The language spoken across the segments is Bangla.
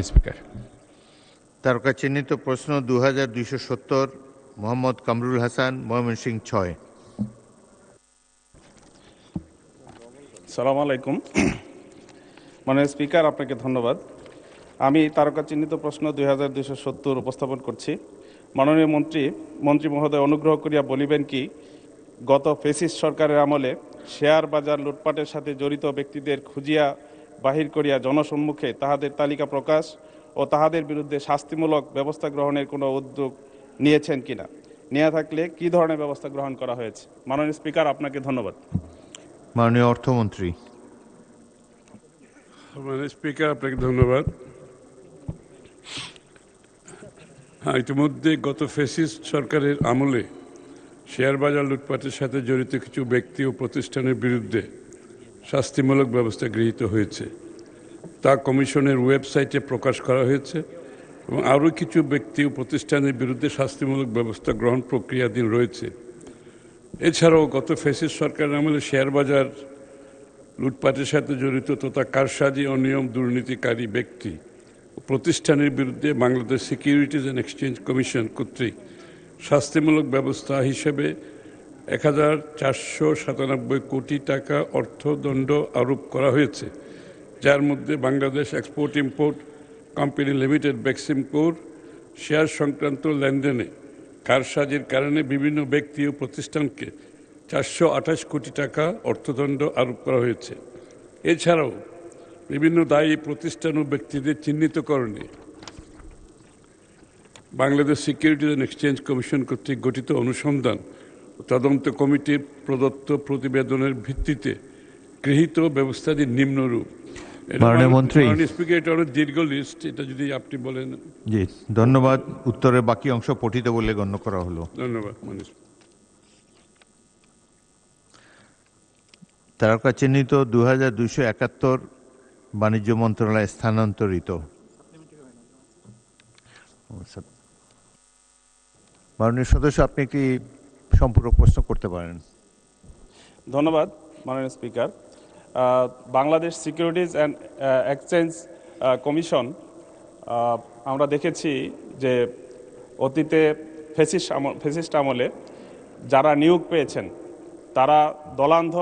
স্পিকার। তারকা চিহ্নিত প্রশ্ন 2270 মোহাম্মদ কামরুল হাসান, ময়মনসিংহ 6। সালাম আলাইকুম। মাননীয় স্পিকার, আপনাকে ধন্যবাদ। আমি তারকা চিহ্নিত প্রশ্ন 2270 উপস্থাপন করছি। মাননীয় মন্ত্রী মহোদয়, অনুগ্রহ করিয়া বলিবেন কি, গত ফেসিস্ট সরকারের আমলে শেয়ার বাজার লুটপাটের সাথে জড়িত ব্যক্তিদের খুঁজিয়া বাহির করিয়া জনসম্মুখে তাহাদের তালিকা প্রকাশ ও তাহাদের বিরুদ্ধে শাস্তিমূলক ব্যবস্থা গ্রহণের কোনো উদ্যোগ নিয়েছেন কিনা? নিয়ে থাকলে কি ধরনের ব্যবস্থা গ্রহণ করা হয়েছে? মাননীয় স্পিকার, আপনাকে ধন্যবাদ। মাননীয় অর্থমন্ত্রী। মাননীয় স্পিকার, আপনাকে ধন্যবাদ। ইতিমধ্যে গত ফ্যাসিস্ট সরকারের আমলে শেয়ার বাজার লুটপাটের সাথে জড়িত কিছু ব্যক্তি ও প্রতিষ্ঠানের বিরুদ্ধে শাস্তিমূলক ব্যবস্থা গৃহীত হয়েছে, তা কমিশনের ওয়েবসাইটে প্রকাশ করা হয়েছে এবং আরও কিছু ব্যক্তি ও প্রতিষ্ঠানের বিরুদ্ধে শাস্তিমূলক ব্যবস্থা গ্রহণ প্রক্রিয়াধীন রয়েছে। এছাড়াও গত ফ্যাসিস্ট সরকারের আমলে শেয়ার বাজার লুটপাটের সাথে জড়িত তথা কারসাজি, অনিয়ম, দুর্নীতিকারী ব্যক্তি ও প্রতিষ্ঠানের বিরুদ্ধে Bangladesh securities and exchange commission কর্তৃক শাস্তিমূলক ব্যবস্থা হিসেবে 1497 কোটি টাকা অর্থদণ্ড আরোপ করা হয়েছে, যার মধ্যে Bangladesh export import company limited বেক্সিমকোর শেয়ার সংক্রান্ত লেনদেনে কারসাজির কারণে বিভিন্ন ব্যক্তি ও প্রতিষ্ঠানকে 428 কোটি টাকা অর্থদণ্ড আরোপ করা হয়েছে। এছাড়াও বিভিন্ন দায়ী প্রতিষ্ঠান ও ব্যক্তিদের চিহ্নিতকরণে Bangladesh securities and exchange commission কর্তৃক গঠিত অনুসন্ধান ও তদন্ত কমিটির প্রদত্ত প্রতিবেদনের ভিত্তিতে গৃহীত ব্যবস্থাটি নিম্নরূপ। মাননীয় মন্ত্রী। স্পিকার, এটা অনেক দীর্ঘ লিস্ট, এটা যদি আপনি বলেন। জি, ধন্যবাদ। উত্তরের বাকি অংশ পঠিত বলে গণ্য করা হলো। ধন্যবাদ। মাননীয় তারকা চিহ্নিত 2271 বাণিজ্য মন্ত্রণালয়ে স্থানান্তরিত। মাননীয় সদস্য, আপনি কি সম্পূরক প্রশ্ন করতে পারেন? ধন্যবাদ মাননীয় speaker. Bangladesh securities and exchange commission, আমরা দেখেছি যে অতীতে ফেসিস্ট আমলে যারা নিয়োগ পেয়েছেন তারা দলান্ধ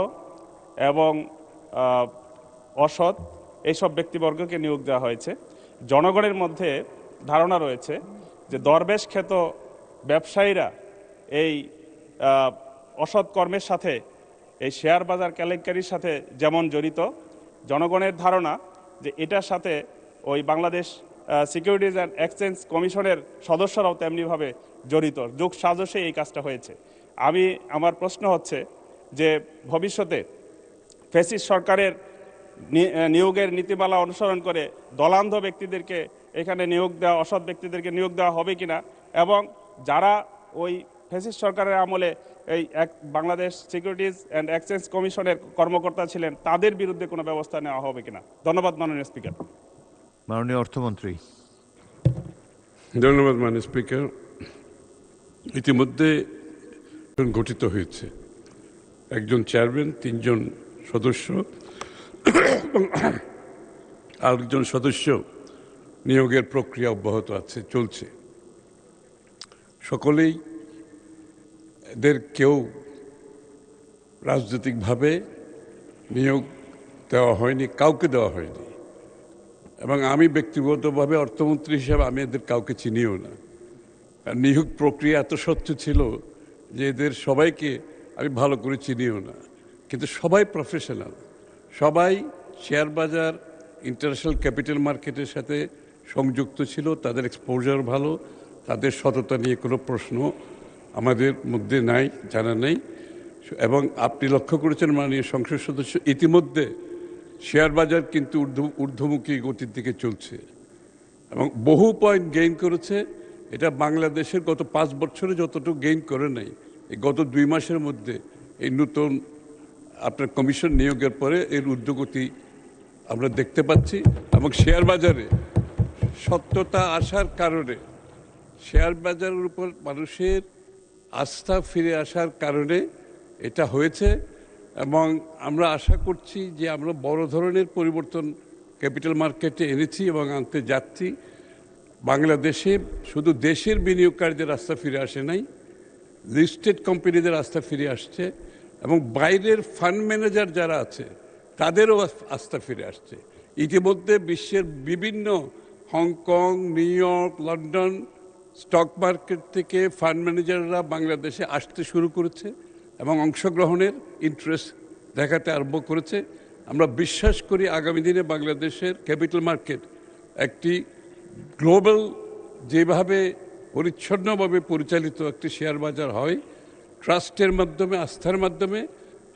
এবং অসৎ এইসব ব্যক্তিবর্গকে নিয়োগ দেওয়া হয়েছে। জনগণের মধ্যে ধারণা রয়েছে যে দরবেশ খ্যাত ব্যবসায়ীরা এই অসৎ কর্মের সাথে, এই শেয়ার বাজার কেলেঙ্কারির সাথে যেমন জড়িত, জনগণের ধারণা যে এটার সাথে ওই বাংলাদেশ সিকিউরিটিজ অ্যান্ড এক্সচেঞ্জ কমিশনের সদস্যরাও তেমনিভাবে জড়িত, যোগ সাজসে এই কাজটা হয়েছে। আমার প্রশ্ন হচ্ছে যে ভবিষ্যতে ফ্যাসিস্ট সরকারের নিয়োগের নীতিমালা অনুসরণ করে দলান্ধ ব্যক্তিদেরকে এখানে নিয়োগ দেওয়া, অসৎ ব্যক্তিদেরকে নিয়োগ দেওয়া হবে কিনা, এবং যারা ওই ফ্যাসিস্ট সরকারের আমলে এই বাংলাদেশ সিকিউরিটিজ অ্যান্ড এক্সচেঞ্জ কমিশনের কর্মকর্তা ছিলেন তাদের বিরুদ্ধে কোনো ব্যবস্থা নেওয়া হবে কিনা? ধন্যবাদ মাননীয় স্পিকার। মাননীয় অর্থমন্ত্রী। ধন্যবাদ মাননীয় স্পিকার। ইতিমধ্যে গঠিত হয়েছে, একজন চেয়ারম্যান, 3 জন সদস্য এবং আরেকজন সদস্য নিয়োগের প্রক্রিয়া অব্যাহত আছে, চলছে। সকলেই এদের কেউ রাজনৈতিকভাবে নিয়োগ দেওয়া হয়নি, কাউকে দেওয়া হয়নি, এবং আমি ব্যক্তিগতভাবে অর্থমন্ত্রী হিসাবে আমি এদের কাউকে চিনিও না। নিয়োগ প্রক্রিয়া এত স্বচ্ছ ছিল যে এদের সবাইকে আমি ভালো করে চিনিও না, কিন্তু সবাই প্রফেশনাল, সবাই শেয়ার বাজার, ইন্টারন্যাশনাল ক্যাপিটাল মার্কেটের সাথে সংযুক্ত ছিল, তাদের এক্সপোজার ভালো, তাদের সততা নিয়ে কোনো প্রশ্ন আমাদের মধ্যে নাই, জানা নেই। এবং আপনি লক্ষ্য করেছেন মাননীয় সংসদ সদস্য, ইতিমধ্যে শেয়ার বাজার কিন্তু ঊর্ধ্বমুখী গতির দিকে চলছে এবং বহু পয়েন্ট গেইন করেছে। এটা বাংলাদেশের গত 5 বছরে যতটুকু গেইন করে নাই, এই গত 2 মাসের মধ্যে এই নতুন আপনার কমিশন নিয়োগের পরে এর ঊর্ধ্বগতি আমরা দেখতে পাচ্ছি। এবং শেয়ার বাজারে সত্যতা আসার কারণে, শেয়ার বাজারের উপর মানুষের আস্থা ফিরে আসার কারণে এটা হয়েছে, এবং আমরা আশা করছি যে আমরা বড় ধরনের পরিবর্তন ক্যাপিটাল মার্কেটে এনেছি এবং আনতে যাচ্ছি। বাংলাদেশে শুধু দেশের বিনিয়োগকারীদের আস্থা ফিরে আসে নাই, লিস্টেড কোম্পানিদের আস্থা ফিরে আসছে এবং বাইরের ফান্ড ম্যানেজার যারা আছে তাদেরও আস্থা ফিরে আসছে। ইতিমধ্যে বিশ্বের বিভিন্ন Hong Kong, new York, London stock market থেকে ফান্ড ম্যানেজাররা বাংলাদেশে আসতে শুরু করেছে এবং অংশগ্রহণের ইন্টারেস্ট দেখাতে আরম্ভ করেছে। আমরা বিশ্বাস করি আগামী দিনে বাংলাদেশের ক্যাপিটাল মার্কেট একটি গ্লোবাল যেভাবে পরিচ্ছন্নভাবে পরিচালিত একটি শেয়ার বাজার হয়, ট্রাস্টের মাধ্যমে, আস্থার মাধ্যমে,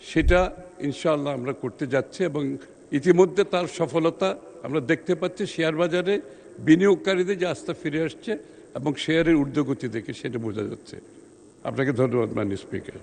সেটা ইনশাআল্লাহ আমরা করতে যাচ্ছি এবং ইতিমধ্যে তার সফলতা আমরা দেখতে পাচ্ছি। শেয়ার বাজারে বিনিয়োগকারীদের যে আস্থা ফিরে আসছে এবং শেয়ারের ঊর্ধ্বগতি দেখে সেটা বোঝা যাচ্ছে। আপনাকে ধন্যবাদ মাননীয় স্পিকার।